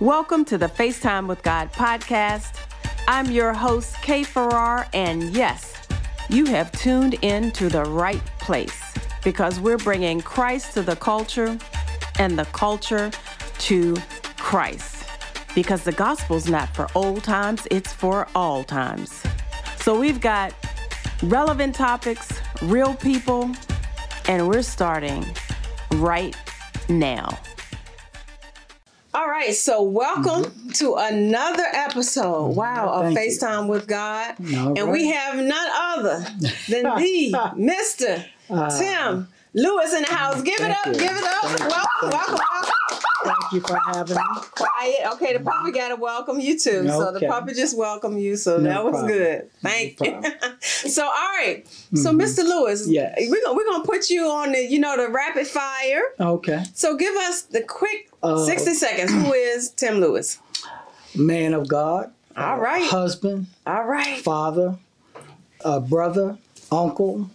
Welcome to the Facetime with God podcast. I'm your host, Kay Farrar, and yes, you have tuned in to the right place because we're bringing Christ to the culture and the culture to Christ because the gospel's not for old times, it's for all times. So we've got relevant topics, real people, and we're starting right now. All right, so welcome to another episode, of FaceTime with God. And we have none other than the Mr. Tim Lewis in the house. Give it up, give it up. Welcome. Thank you for having me. Quiet. Okay, the puppy got to welcome you too. Okay. So the puppy just welcomed you, so that was good. Thank you. So, all right. So, Mr. Lewis, we're gonna put you on the rapid fire. Okay. So give us the quick 60 seconds. Who is Tim Lewis? Man of God. All right. Husband. All right. Father. Brother. Uncle.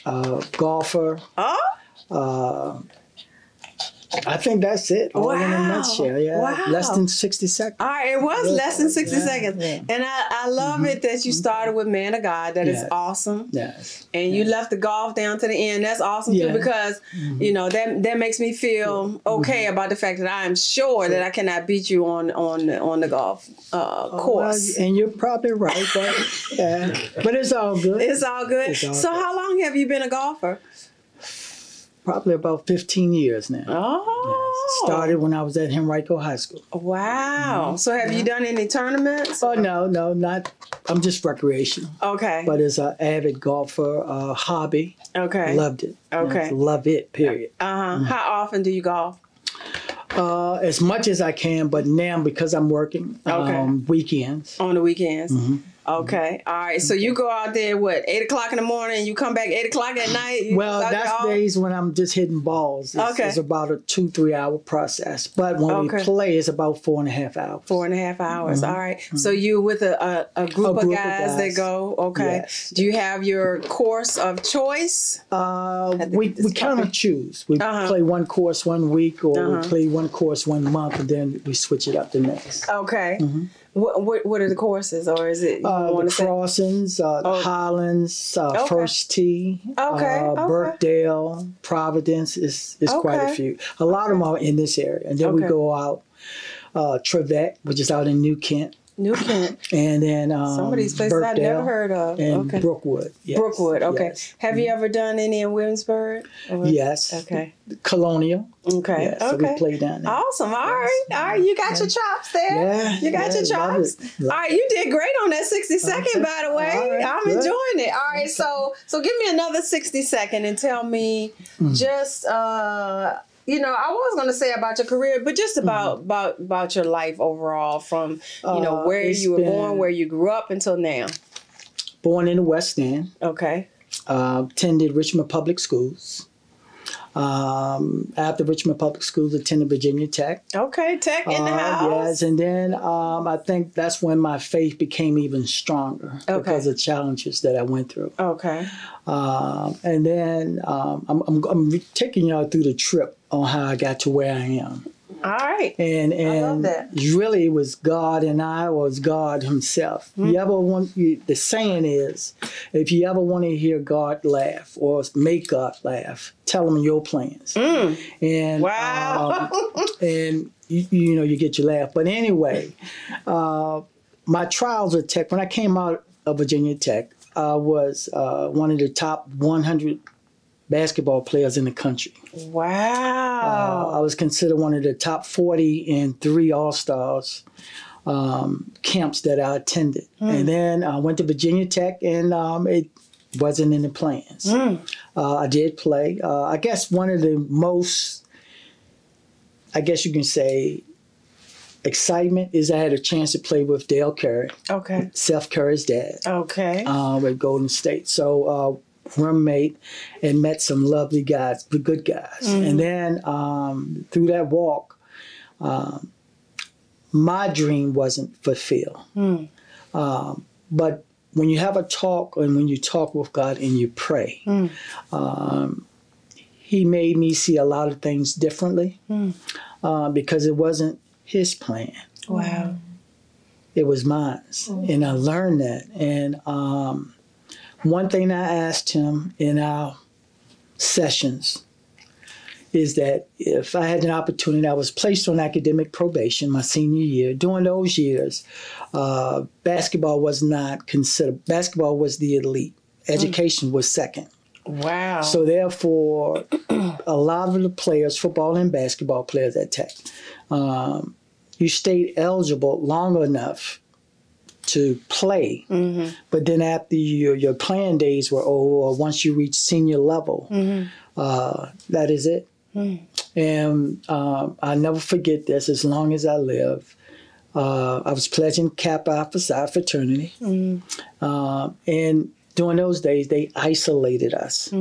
Golfer. I think that's it. All in a nutshell. Yeah. Wow. Less than 60 seconds. All right. It was less than 60 seconds. Yeah. And I love it that you started with Man of God. That is awesome. Yes. And you left the golf down to the end. That's awesome too because, that makes me feel okay about the fact that I am sure that I cannot beat you on the golf course. And you're probably right. But it's all good. It's all good. So how long have you been a golfer? Probably about 15 years now. Oh. Yes. Started when I was at Henrico High School. Wow. So have you done any tournaments? Oh, no, not. I'm just recreational. Okay. But as an avid golfer, hobby. Okay. Loved it. Okay. Yes, love it, period. How often do you golf? As much as I can, but now because I'm working, weekends. On the weekends? Okay. All right. So you go out there, 8 o'clock in the morning, and you come back 8 o'clock at night? Well, that's days when I'm just hitting balls. It's about a 2-3 hour process. But when we play, it's about 4.5 hours. 4.5 hours. All right. So you with a group of guys that go? Okay. Yes. Do you have your course of choice? We kind of choose. We play one course 1 week, or we play one course 1 month, and then we switch it up the next. Okay. What are the courses, or is it the Crossings, Highlands, First Tee, Birkdale, Providence is quite a few. A lot of them are in this area, and then we go out Trevette, which is out in New Kent. And then some of these places Birkdale, I've never heard of. And Brookwood. Yes. Brookwood, okay. Yes. Have you ever done any in Williamsburg? Yes. Okay. Colonial. Okay. Yes, so we play down there. Awesome. All right. You got your chops there. Yeah. You got your chops. All right. You did great on that 60 second, by the way. Right, I'm enjoying it. All right. So give me another 60 second and tell me just I was going to say about your career, but just about your life overall from, where you were born, where you grew up until now. Born in the West End. Okay. Attended Richmond Public Schools. After Richmond Public Schools, attended Virginia Tech. Okay, Tech in the house. Yes, and then I think that's when my faith became even stronger because of challenges that I went through. Okay. And then I'm taking y'all through the trip on how I got to where I am. All right. And I love that. Really it was God and I, or it was God himself. The saying is, if you ever want to hear God laugh or make God laugh, tell him your plans. And wow. And you get your laugh. But anyway, my trials at Tech, when I came out of Virginia Tech, I was one of the top 100 basketball players in the country. Wow. I was considered one of the top 40 in 3 All-Stars camps that I attended. And then I went to Virginia Tech, and it wasn't in the plans. I did play. I guess one of the most, you can say, excitement is I had a chance to play with Dale Curry. Okay. Seth Curry's dad. Okay. At Golden State. So roommate and met some lovely guys, the good guys. And then through that walk, my dream wasn't fulfilled. But when you have a talk and when you talk with God and you pray, he made me see a lot of things differently because it wasn't his plan. Wow. It was mine. And I learned that. And one thing I asked him in our sessions is that if I had an opportunity, I was placed on academic probation my senior year. During those years, basketball was not considered, basketball was the elite. Education was second. Wow. So therefore, a lot of the players, football and basketball players at Tech, you stayed eligible long enough to play. But then after your playing days were over, or once you reach senior level, that is it. And I'll never forget this as long as I live. I was pledging Kappa Alpha Psi fraternity. And during those days, they isolated us,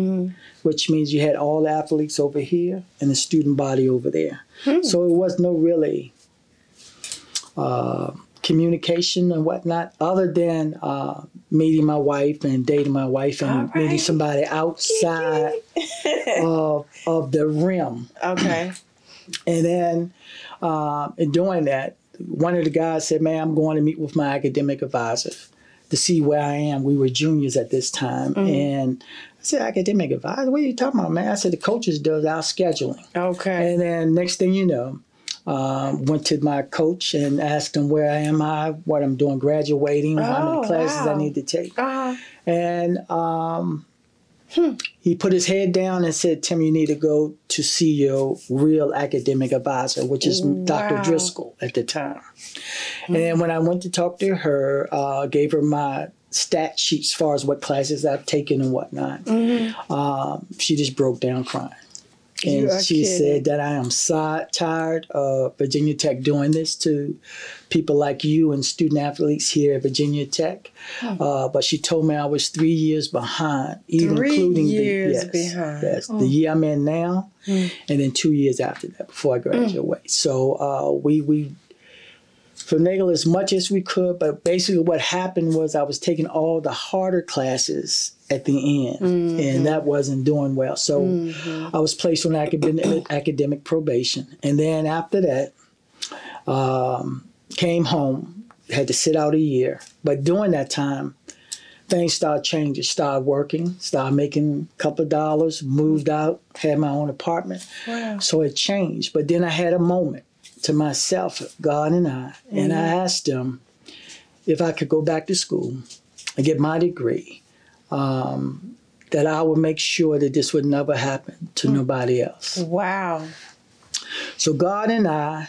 which means you had all the athletes over here and the student body over there. So it was no really communication and whatnot, other than meeting my wife and dating my wife and meeting somebody outside of the rim. Okay. And then in doing that, one of the guys said, man, I'm going to meet with my academic advisor to see where I am. We were juniors at this time. And I said, academic advisor? What are you talking about, man? I said, the coaches does our scheduling. Okay. And then next thing you know, went to my coach and asked him where am I, what I'm doing, graduating, how many classes I need to take. And he put his head down and said, Tim, you need to go to see your real academic advisor, which is Dr. Driscoll at the time. And when I went to talk to her, gave her my stat sheets as far as what classes I've taken and whatnot, she just broke down crying. And she said that I am tired of Virginia Tech doing this to people like you and student athletes here at Virginia Tech. But she told me I was 3 years behind, even including the year I'm in now, and then 2 years after that before I graduate. So we finagled as much as we could, but basically what happened was I was taking all the harder classes at the end, and that wasn't doing well. So I was placed on academic probation. And then after that, came home, had to sit out a year. But during that time, things started changing, started working, started making a couple of dollars, moved out, had my own apartment. Wow. So it changed. But then I had a moment to myself, God and I asked him if I could go back to school and get my degree, that I would make sure that this would never happen to nobody else. Wow. So God and I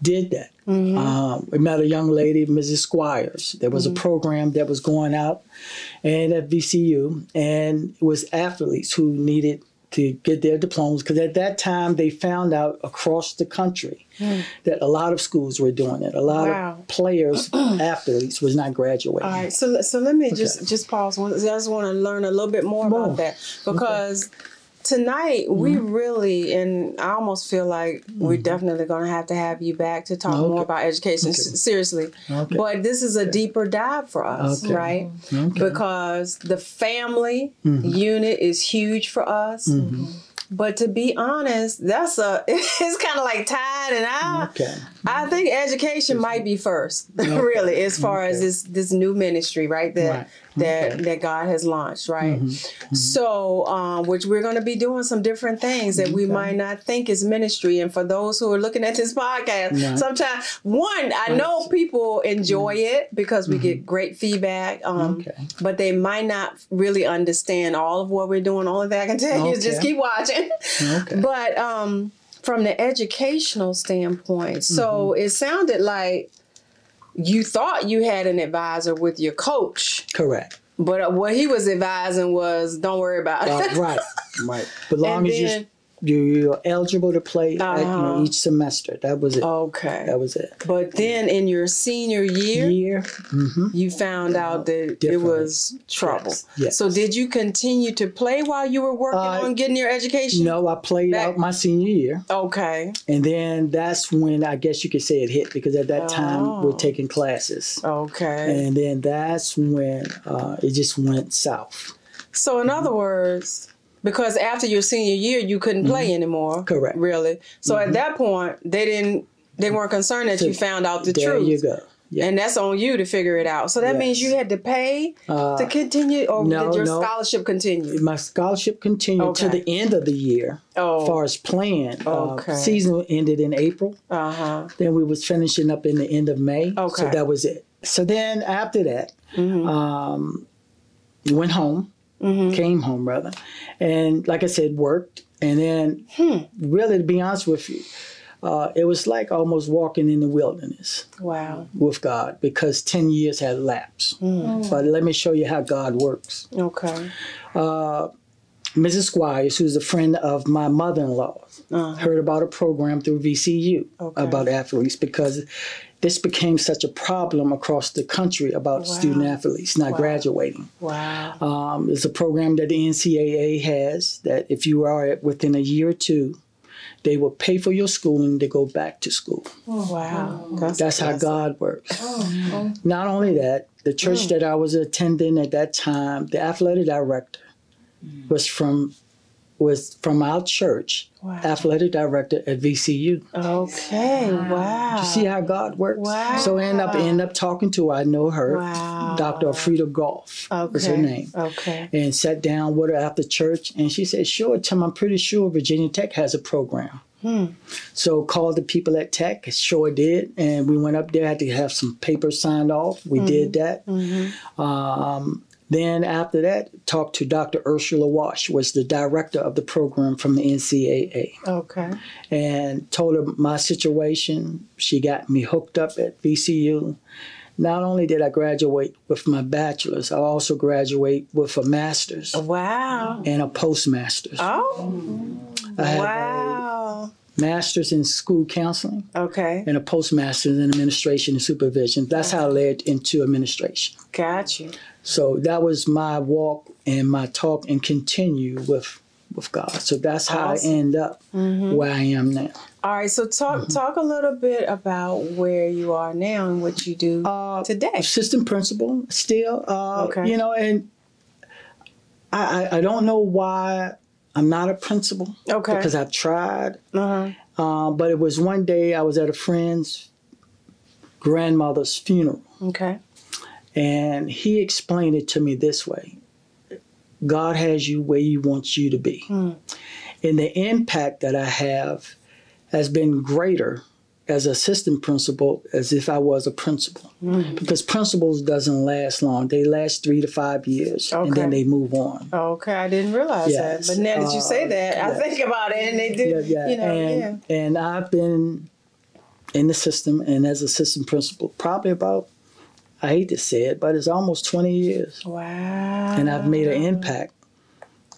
did that. We met a young lady, Mrs. Squires. There was a program that was going out and at VCU, and it was athletes who needed to get their diplomas, because at that time they found out across the country that a lot of schools were doing it. A lot of players, athletes, was not graduating. All right, so let me just pause. I just want to learn a little bit more about that, because tonight we really, and I almost feel like we're definitely going to have you back to talk more about education, seriously. But this is a deeper dive for us, right? Because the family unit is huge for us. But to be honest, it's kind of like tied, and I think education might be first, really, as far as this new ministry, right? That God has launched, right? So, which we're going to be doing some different things that we might not think is ministry. And for those who are looking at this podcast, sometimes, I know people enjoy it because we get great feedback, but they might not really understand all of what we're doing. Only thing I can tell you is just keep watching. But from the educational standpoint, so it sounded like you thought you had an advisor with your coach. Correct. But what he was advising was, don't worry about it. Right. But long as you're eligible to play each semester. That was it. Okay. That was it. But then in your senior year, you found out that it was trouble. Yes. So did you continue to play while you were working on getting your education? No, I played out my senior year. Okay. And then that's when I guess you could say it hit, because at that time we're taking classes. Okay. And then that's when it just went south. So in other words, because after your senior year, you couldn't play anymore. Correct. Really. So at that point, they didn't They weren't concerned that you found out the truth. There you go. Yeah. And that's on you to figure it out. So that means you had to pay to continue, or did your scholarship continue? My scholarship continued to the end of the year, as far as planned. Season ended in April. Then we was finishing up in the end of May. So that was it. So then after that, went home, came home rather, and like I said, worked. And then really, to be honest with you, it was like almost walking in the wilderness. Wow. With God, because 10 years had lapsed. But let me show you how God works. Okay. Mrs. Squires, who's a friend of my mother-in-law, heard about a program through VCU about athletes, because this became such a problem across the country about student athletes not graduating. Wow. There's a program that the NCAA has that if you are within a year or two, they will pay for your schooling to go back to school. Wow. That's how God works. Not only that, the church that I was attending at that time, the athletic director was from our church, athletic director at VCU. Okay, wow. You see how God works? Wow. So I end up talking to her. I know her. Wow. Dr. Frida Goff was her name. Okay. And sat down with her after church, and she said, sure, Tim, I'm pretty sure Virginia Tech has a program. So called the people at Tech, sure did, and we went up there, had to have some papers signed off. We did that. Then after that, talked to Dr. Ursula Wash, was the director of the program from the NCAA. Okay. And told her my situation. She got me hooked up at VCU. Not only did I graduate with my bachelor's, I also graduate with a master's. Wow. And a postmaster's. Oh. I have wow. a master's in school counseling. Okay. And a postmaster's in administration and supervision. That's how I led into administration. Got you. So that was my walk and my talk, and continue with God. So that's how I end up where I am now. All right, so talk a little bit about where you are now and what you do today. Assistant principal still, you know, and I don't know why I'm not a principal. Okay. Because I've tried. But it was one day I was at a friend's grandmother's funeral. Okay. And he explained it to me this way. God has you where he wants you to be. And the impact that I have has been greater as assistant principal as if I was a principal. Because principals doesn't last long. They last 3 to 5 years, and then they move on. Okay, I didn't realize that. But now that you say that, I think about it, and they do, you know, And I've been in the system and as assistant principal probably about, I hate to say it, but it's almost 20 years. Wow. And I've made an impact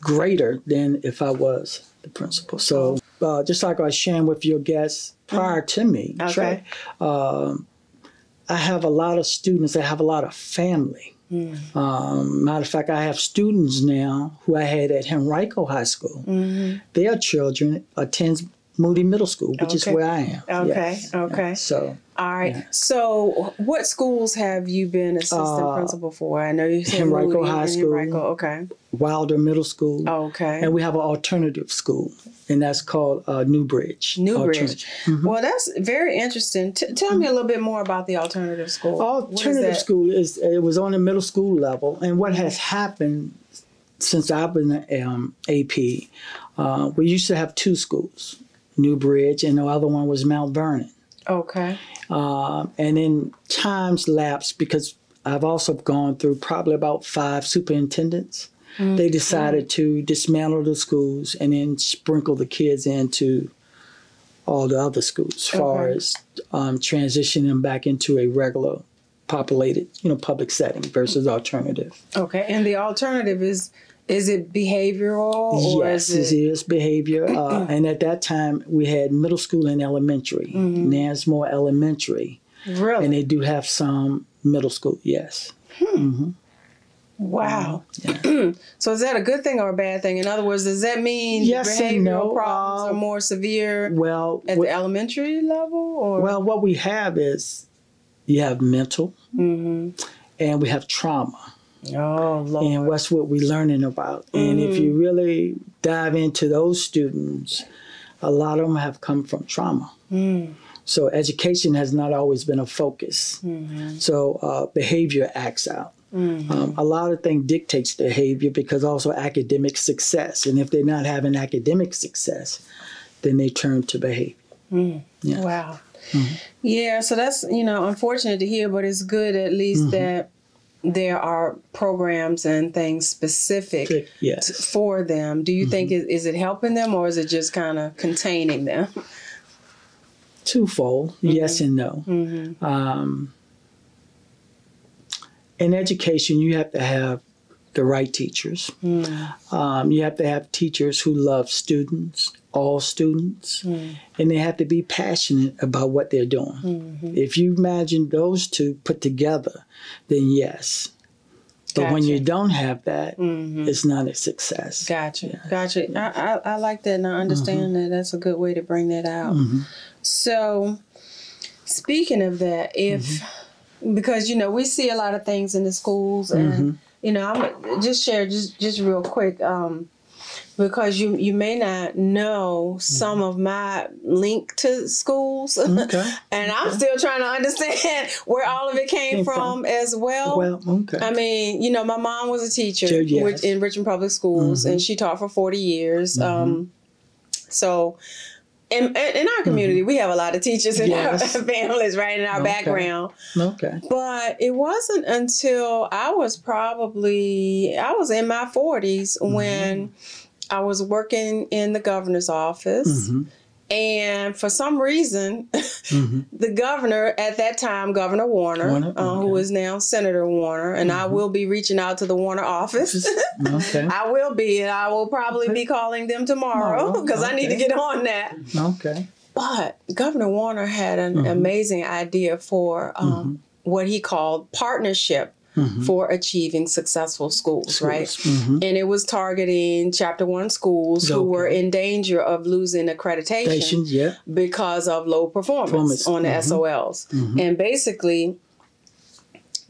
greater than if I was the principal. So just like I was sharing with your guests prior to me, Trey, I have a lot of students. I have a lot of family. Matter of fact, I have students now who I had at Henrico High School. Their children attend Moody Middle School, which is where I am. Okay, okay. So, all right. So, what schools have you been assistant principal for? I know you said Henrico Moody High and School. Henrico. Okay. Wilder Middle School. Okay. And we have an alternative school, and that's called Newbridge. Newbridge. Well, that's very interesting. Tell me a little bit more about the alternative school. Alternative school it was on the middle school level, and what has happened since I've been AP, we used to have 2 schools. Newbridge, and the other one was Mount Vernon. Okay. And then times lapsed because I've also gone through probably about 5 superintendents. They decided to dismantle the schools and then sprinkle the kids into all the other schools as far as transitioning them back into a regular populated, public setting versus alternative. Okay. And the alternative is it behavioral? Or yes, it is behavior. And at that time, we had middle school and elementary. Now it's more elementary. Really? And they do have some middle school, yes. Wow. So is that a good thing or a bad thing? In other words, does that mean behavioral problems are more severe at the elementary level? Or? Well, what we have is you have mental and we have trauma. Oh, Lord. And that's what we're learning about. And if you really dive into those students, a lot of them have come from trauma. So education has not always been a focus. So behavior acts out. A lot of things dictates behavior because also academic success. And if they're not having academic success, then they turn to behavior. Yeah. Wow. Yeah, so that's, unfortunate to hear, but it's good at least that there are programs and things specific for them. Do you think, is it helping them or is it just kind of containing them? Twofold, yes and no. In education, you have to have the right teachers. You have to have teachers who love students, all students, and they have to be passionate about what they're doing. If you imagine those two put together, then yes. But when you don't have that, it's not a success. Gotcha. I like that and I understand that. That's a good way to bring that out. So, speaking of that, because, we see a lot of things in the schools and, I'm gonna just share just real quick, because you may not know some of my link to schools. And I'm still trying to understand where all of it came from as well. I mean, my mom was a teacher in Richmond Public Schools and she taught for 40 years. So in our community, we have a lot of teachers in our families, right, in our background. But it wasn't until I was in my 40s when I was working in the governor's office. And for some reason, the governor at that time, Governor Warner, who is now Senator Warner, and I will be reaching out to the Warner office. I will be, and I will probably be calling them tomorrow because I need to get on that. But Governor Warner had an amazing idea for what he called partnership for achieving successful schools, right? And it was targeting Chapter 1 schools who were in danger of losing accreditation because of low performance on the SOLs. And basically,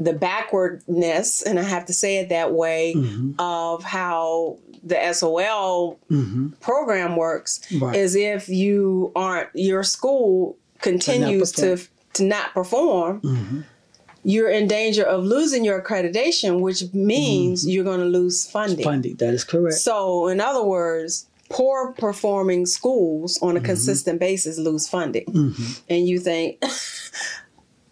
the backwardness, and I have to say it that way, of how the SOL program works is if your school continues to not perform, you're in danger of losing your accreditation, which means you're going to lose funding. That is correct. So, in other words, poor performing schools on a consistent basis lose funding. And you think,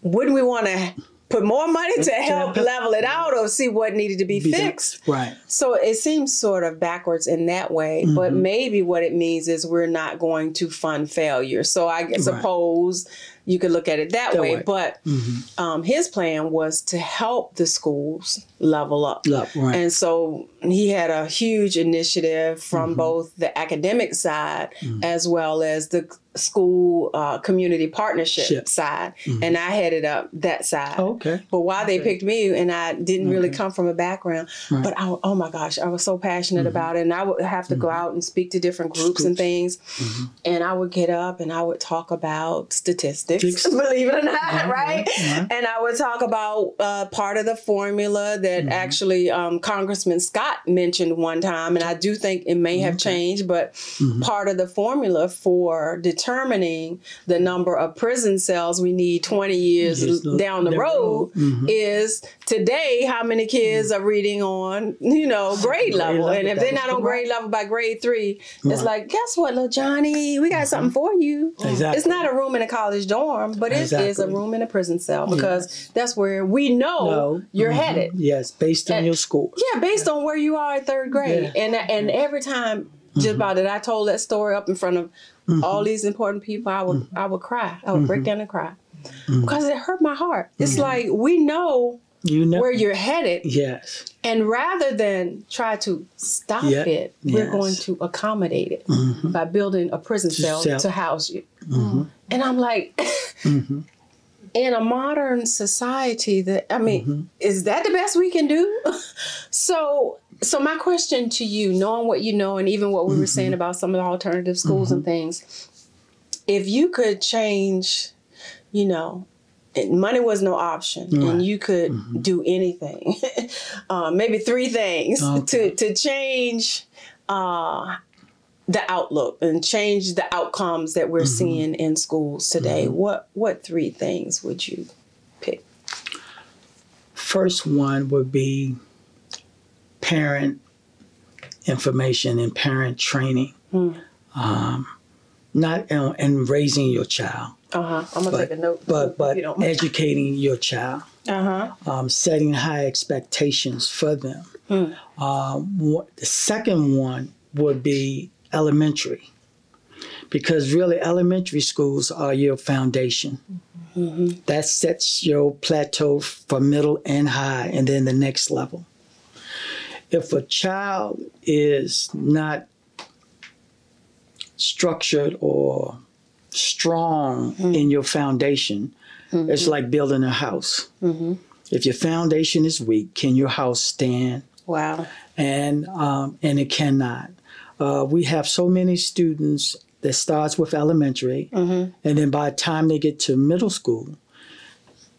wouldn't we want to put more money to help level it out or see what needed to be fixed? So it seems sort of backwards in that way, but maybe what it means is we're not going to fund failure. So I suppose you could look at it that way. But his plan was to help the schools level up. And so he had a huge initiative from both the academic side as well as the school community partnership side. And I headed up that side. But why they picked me, and I didn't really come from a background, but oh my gosh, I was so passionate about it. And I would have to go out and speak to different groups and things. And I would get up and I would talk about statistics, believe it or not, right? And I would talk about part of the formula that actually Congressman Scott mentioned one time, and I do think it may have changed, but part of the formula for determining the number of prison cells we need 20 years down the road is today how many kids are reading on, grade level. And if they're not on grade level by grade 3, it's like, guess what, little Johnny, we got something for you. It's not a room in a college dorm, but it is a room in a prison cell because that's where we know you're headed. Based on your score. Based on where you are at 3rd grade. And every time just about that I told that story up in front of all these important people, I would cry. I would break down and cry because it hurt my heart. It's like we know where you're headed. And rather than try to stop it, we're going to accommodate it by building a prison cell to house you. And I'm like, in a modern society, is that the best we can do? So my question to you, knowing what you know, and even what we were saying about some of the alternative schools and things, if you could change, money was no option, and you could do anything, maybe 3 things to change the outlook and change the outcomes that we're seeing in schools today, what 3 things would you pick? First one would be parent information and parent training. Not in raising your child. I'm gonna take a note. But educating your child. Setting high expectations for them. The second one would be elementary, because really elementary schools are your foundation. That sets your plateau for middle and high, and then the next level. If a child is not structured or strong in your foundation, it's like building a house. If your foundation is weak, can your house stand? Wow. And it cannot. We have so many students that starts with elementary, and then by the time they get to middle school,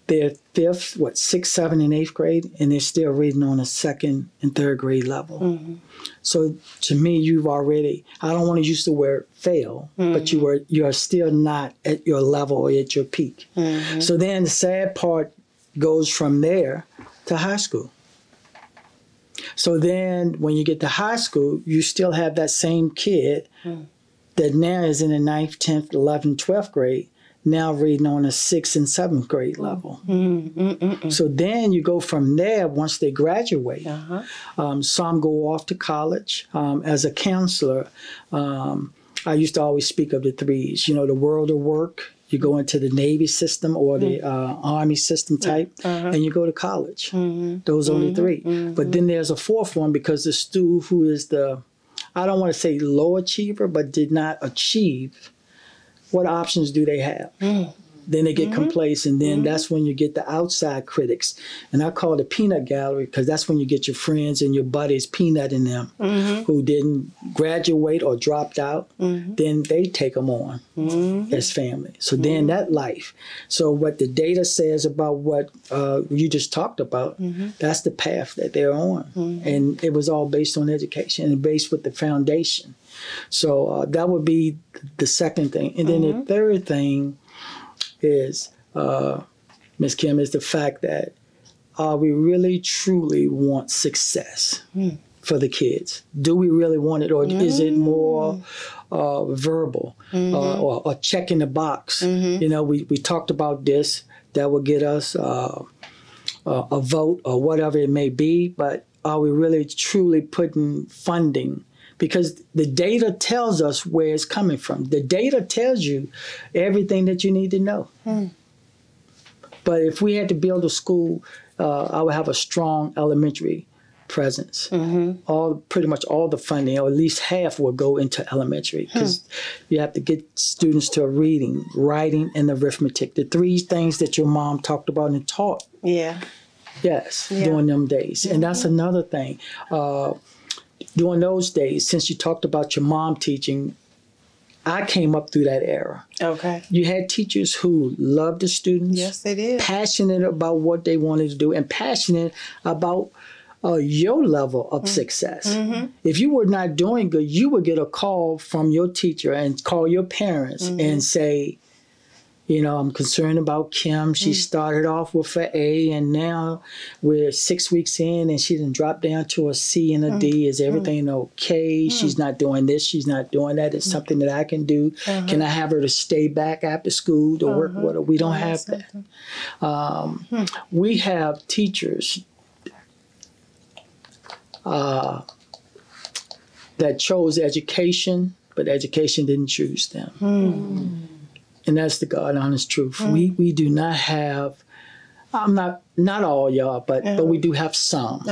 they're 5th, 6th, 7th, and 8th grade, and they're still reading on a 2nd and 3rd grade level. So to me, you've already, I don't want to use the word fail, but you are still not at your level or at your peak. So then the sad part goes from there to high school. So then when you get to high school, you still have that same kid that now is in the 9th, 10th, 11th, 12th grade, now reading on a 6th and 7th grade level. So then you go from there once they graduate. Some go off to college. As a counselor, I used to always speak of the 3s, the world of work. You go into the Navy system or the Army system type, and you go to college. Those only 3. But then there's a 4th one, because the student who is the, I don't want to say low achiever, but did not achieve, what options do they have? Then they get complacent, and then that's when you get the outside critics. And I call it the peanut gallery, because that's when you get your friends and your buddies peanutting them who didn't graduate or dropped out. Then they take them on as family. So then that life. So what the data says about what you just talked about, that's the path that they're on. And it was all based on education and based with the foundation. So that would be the second thing. And then the third thing is, Ms. Kim, is the fact that we really truly want success for the kids. Do we really want it, or is it more verbal or checking the box? We talked about this, that will get us a vote or whatever it may be, but are we really truly putting funding? Because the data tells us where it's coming from. The data tells you everything that you need to know. But if we had to build a school, I would have a strong elementary presence. Pretty much all the funding, or at least half, will go into elementary, because you have to get students to reading, writing, and arithmetic. The 3 things that your mom talked about and taught. During them days. And that's another thing. During those days, since you talked about your mom teaching, I came up through that era. You had teachers who loved the students. Yes, they did. Passionate about what they wanted to do, and passionate about your level of success. If you were not doing good, you would get a call from your teacher and call your parents and say, I'm concerned about Kim. She started off with an A, and now we're 6 weeks in, and she didn't drop down to a C and a D. Is everything okay? She's not doing this. She's not doing that. It's something that I can do. Can I have her to stay back after school to work with her? We don't have that. We have teachers that chose education, but education didn't choose them. And that's the God honest truth. We do not have, not all y'all, but we do have some.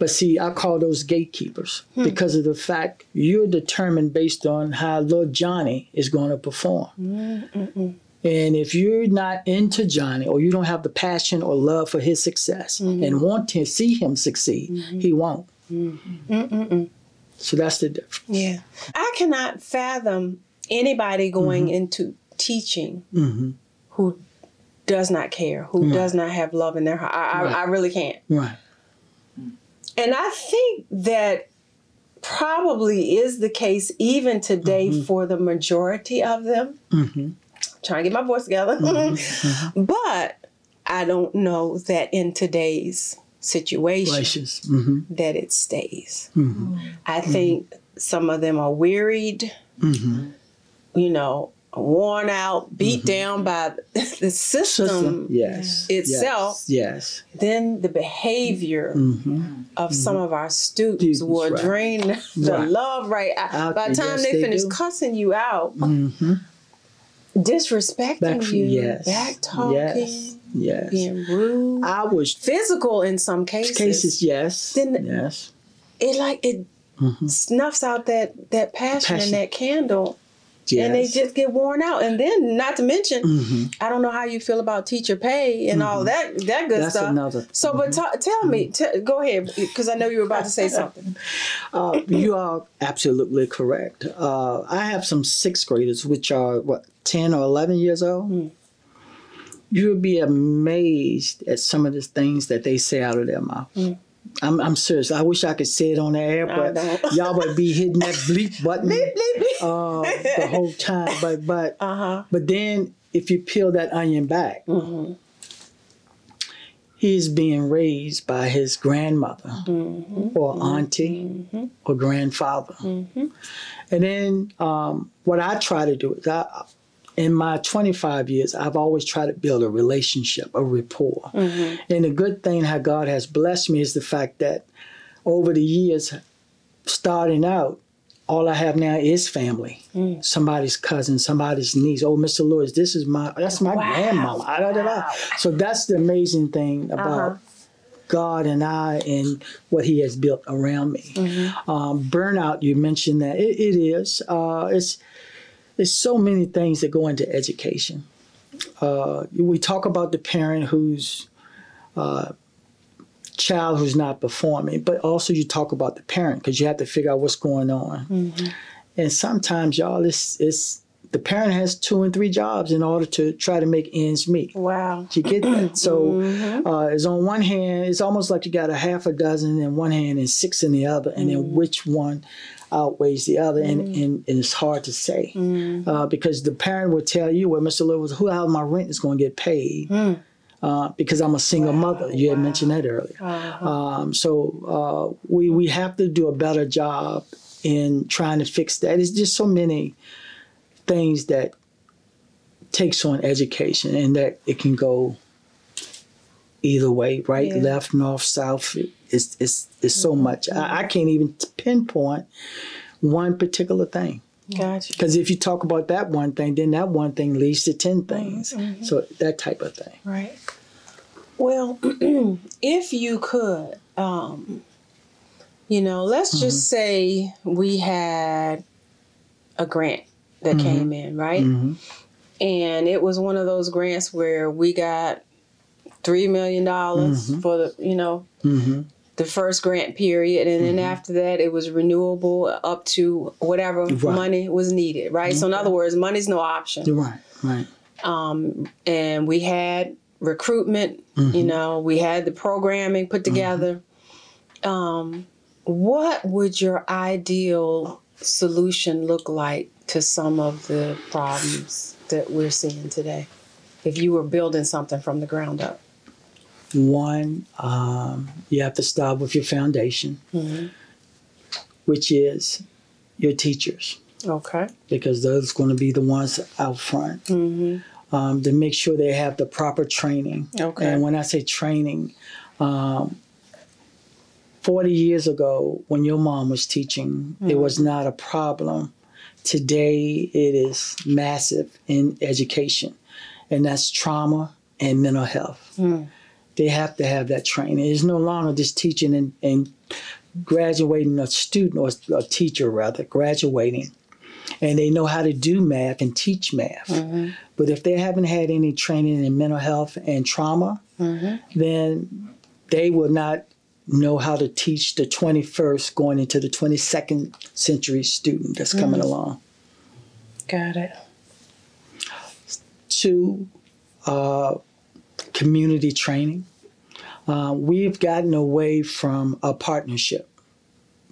But see, I call those gatekeepers because of the fact you're determined based on how little Johnny is going to perform. And if you're not into Johnny, or you don't have the passion or love for his success and want to see him succeed, he won't. So that's the difference. I cannot fathom anybody going into teaching who does not care, who does not have love in their heart. I really can't. And I think that probably is the case even today for the majority of them. Trying to get my voice together. But I don't know that in today's situation that it stays. I think some of them are wearied, you know, worn out, beat down by the system itself. Yes. Then the behavior of some of our students will drain the love by the time they finish cussing you out, disrespecting you, back talking, being rude. I was physical in some cases. Then it snuffs out that passion and that candle. And they just get worn out. And then, not to mention, I don't know how you feel about teacher pay and all that good stuff. So, but tell me, go ahead, because I know you were about to say something. You are absolutely correct. I have some 6th graders, which are, 10 or 11 years old? You would be amazed at some of the things that they say out of their mouth. I'm serious. I wish I could say it on the air, but y'all would be hitting that bleep button the whole time. But then if you peel that onion back, he's being raised by his grandmother or auntie or grandfather. And then what I try to do is in my 25 years, I've always tried to build a relationship, a rapport. And the good thing how God has blessed me is the fact that over the years, starting out, all I have now is family. Somebody's cousin, somebody's niece. Oh, Mr. Lewis, that's my grandmama. So that's the amazing thing about God and I and what he has built around me. Burnout, you mentioned that. It is. There's so many things that go into education. We talk about the parent whose child who's not performing, but also you talk about the parent because you have to figure out what's going on. And sometimes, y'all, it's the parent has 2 and 3 jobs in order to try to make ends meet. Wow. You get that? So it's on one hand, it's almost like you got a half a dozen in one hand and 6 in the other, and then which one outweighs the other, and it's hard to say because the parent will tell you, well, Mr. Lewis, how my rent is going to get paid because I'm a single mother. You had mentioned that earlier. So we have to do a better job in trying to fix that. It's just so many things that takes on education, and that it can go either way, right, left, north, south. It's so much. I can't even pinpoint one particular thing. Gotcha. Because if you talk about that one thing, then that one thing leads to 10 things. So that type of thing. Right. Well, if you could, let's just say we had a grant that came in, right? And it was one of those grants where we got $3 million for the, the first grant period. And then after that, it was renewable up to whatever money was needed, right? So in other words, money's no option. Right. And we had recruitment, we had the programming put together. What would your ideal solution look like to some of the problems that we're seeing today if you were building something from the ground up? One, you have to start with your foundation, which is your teachers. Okay. Because those are going to be the ones out front. To make sure they have the proper training. Okay. And when I say training, 40 years ago, when your mom was teaching, it was not a problem. Today, it is massive in education, and that's trauma and mental health. They have to have that training. It's no longer just teaching and graduating a student, or a teacher rather, graduating, and they know how to do math and teach math. But if they haven't had any training in mental health and trauma, then they will not know how to teach the 21st going into the 22nd century student that's coming along. Got it. 2, community training. We've gotten away from a partnership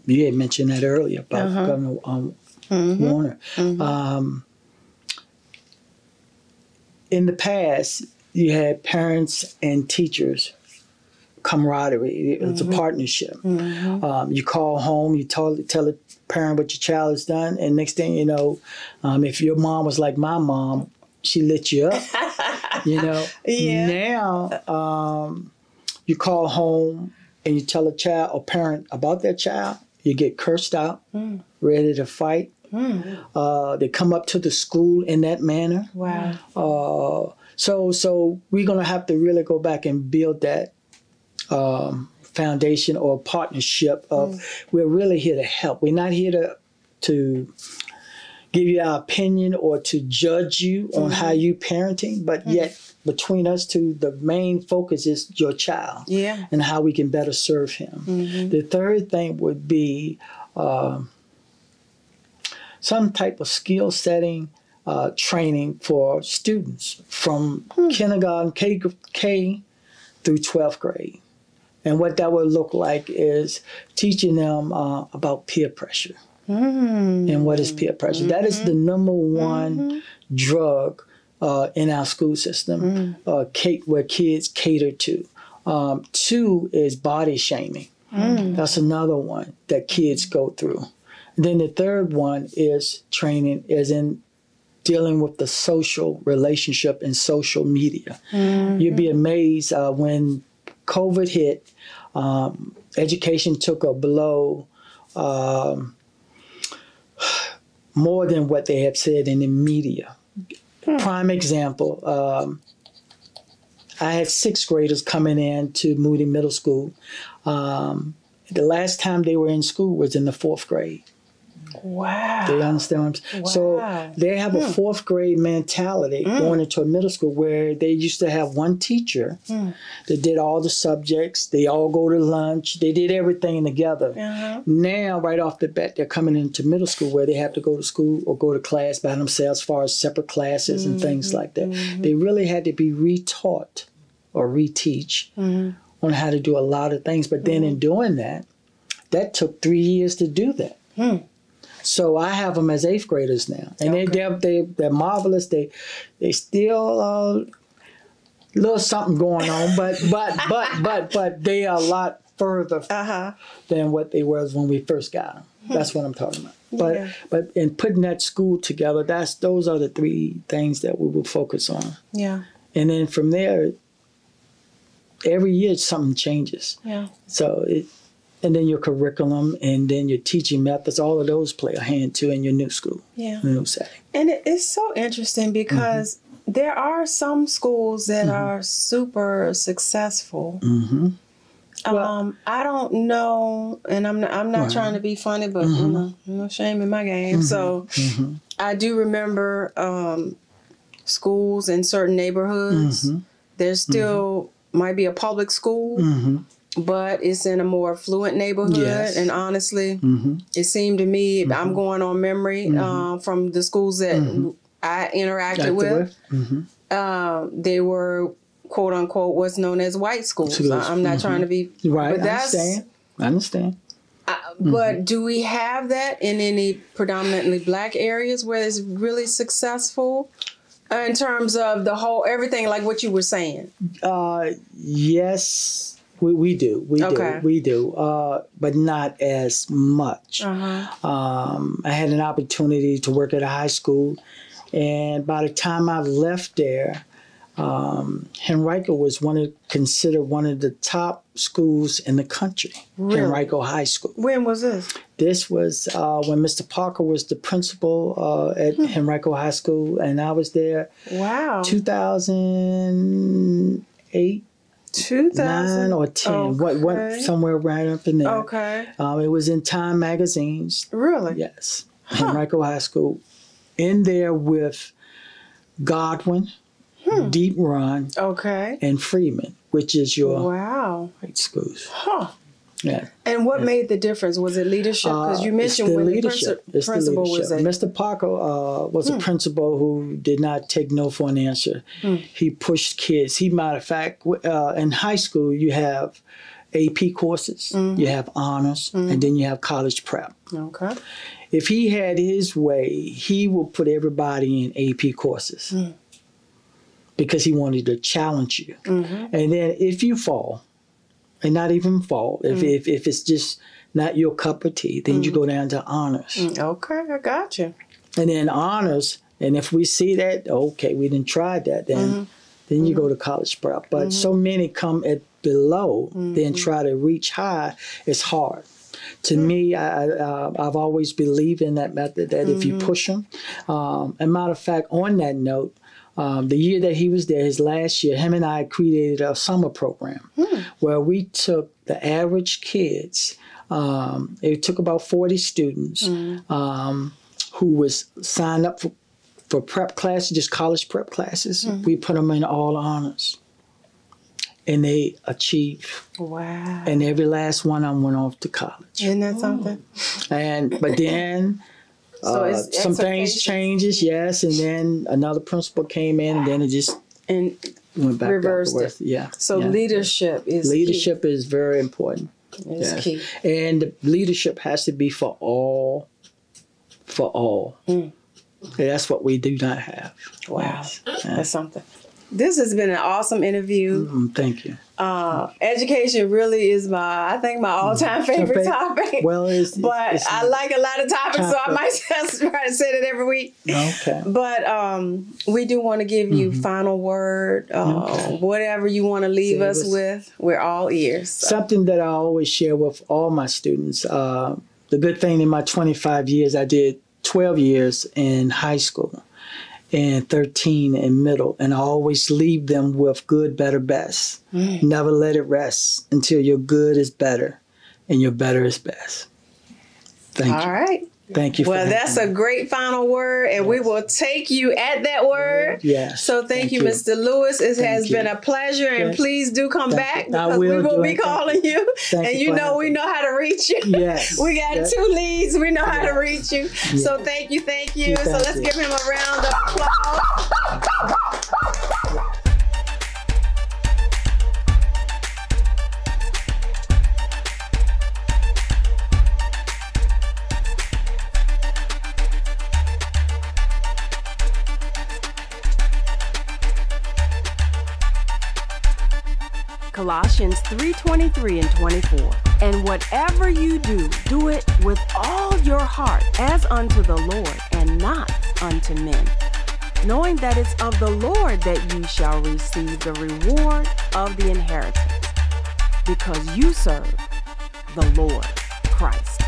you had mentioned that earlier about Governor Warner. In the past, you had parents and teachers camaraderie. It's a partnership. You call home, you tell the parent what your child has done, and next thing you know, if your mom was like my mom, she lit you up. Now you call home and you tell a child or parent about that child, you get cursed out, ready to fight. They come up to the school in that manner. Wow. So we're gonna have to really go back and build that foundation or partnership of we're really here to help. We're not here to give you our opinion or to judge you on how you parenting, but yet between us two, the main focus is your child and how we can better serve him. The third thing would be some type of skill setting training for students from kindergarten, K through 12th grade. And what that would look like is teaching them about peer pressure. And what is peer pressure? That is the number one drug in our school system, where kids cater to. 2 is body shaming. That's another one that kids go through. Then the third one is training, as in dealing with the social relationship and social media. You'd be amazed when COVID hit, education took a blow more than what they have said in the media. Prime example, I had 6th graders coming in to Moody Middle School. The last time they were in school was in the 4th grade. Wow. Do you understand? Wow. So they have a 4th grade mentality going into a middle school where they used to have one teacher that did all the subjects. They all go to lunch. They did everything together. Now, right off the bat, they're coming into middle school where they have to go to school or go to class by themselves as far as separate classes and things like that. They really had to be retaught or reteach on how to do a lot of things. But then in doing that, that took 3 years to do that. So I have them as 8th graders now, and they're marvelous. They still little something going on, but they are a lot further than what they were when we first got them. That's what I'm talking about. But in putting that school together, those are the 3 things that we will focus on. Yeah. And then from there, every year something changes. Yeah. So and then your curriculum, and then your teaching methods, all of those play a hand too in your new school, new setting. And it's so interesting because there are some schools that are super successful. Well, I don't know, and I'm not trying to be funny, but no shame in my game. So I do remember schools in certain neighborhoods. There's still might be a public school. But it's in a more affluent neighborhood. Yes. And honestly, it seemed to me, I'm going on memory from the schools that I interacted with. They were, quote unquote, what's known as white schools. I'm not trying to be... Right, but I understand. But do we have that in any predominantly black areas where it's really successful? In terms of the whole, everything like what you were saying? Yes. We do, but not as much. I had an opportunity to work at a high school, and by the time I left there, Henrico was considered one of the top schools in the country. Really? Henrico High School. When was this? This was when Mr. Parker was the principal at Henrico High School, and I was there. Wow. 2008. 2009 or 10, what somewhere right up in there. Okay. It was in Time magazines. Really? Yes. Henrico High School. In there with Godwin, Deep Run, and Freeman, which is your white schools. Yeah. And what made the difference? Was it leadership? Because you mentioned when the principal was there. Mr. Parker was a principal who did not take no for an answer. He pushed kids. Matter of fact, in high school, you have AP courses, you have honors, and then you have college prep. Okay. If he had his way, he would put everybody in AP courses because he wanted to challenge you. And then if you fall, and not even fall, if it's just not your cup of tea, then you go down to honors. Okay, I got you. And then honors, and if we see that, okay, we didn't try that, then you go to college prep. But so many come at below, then try to reach high. It's hard. To me, I've always believed in that method, that if you push them. And matter of fact, on that note, the year that he was there, his last year, him and I created a summer program where we took the average kids. It took about 40 students who was signed up for prep classes, just college prep classes. We put them in all honors. And they achieved. Wow. And every last one of them went off to college. Isn't that something? But then some things changes, yes, and then another principal came in, and then it just went back reversed it. Yeah. So leadership is leadership is very important. It's key. And the leadership has to be for all. And that's what we do not have. Wow. Yes. That's something. This has been an awesome interview. Thank you. Education really is my all-time favorite topic. Well, I like a lot of topics, so I might just try to say it every week. Okay. But we do want to give you final word, whatever you want to leave us with. We're all ears. So. Something that I always share with all my students. The good thing in my 25 years, I did 12 years in high school and 13 in middle, and I always leave them with good, better, best. Never let it rest until your good is better and your better is best. Thank you. All right. Thank you. Well, that's a great final word, and we will take you at that word. Yes. So thank you, Mr. Lewis. It has been a pleasure, and please do come back because we will be calling you. And we know how to reach you. Yes. We got 2 leads. We know how to reach you. So thank you. So let's give him a round of applause. Colossians 3:23 and 24. And whatever you do, do it with all your heart as unto the Lord and not unto men, knowing that it's of the Lord that you shall receive the reward of the inheritance, because you serve the Lord Christ.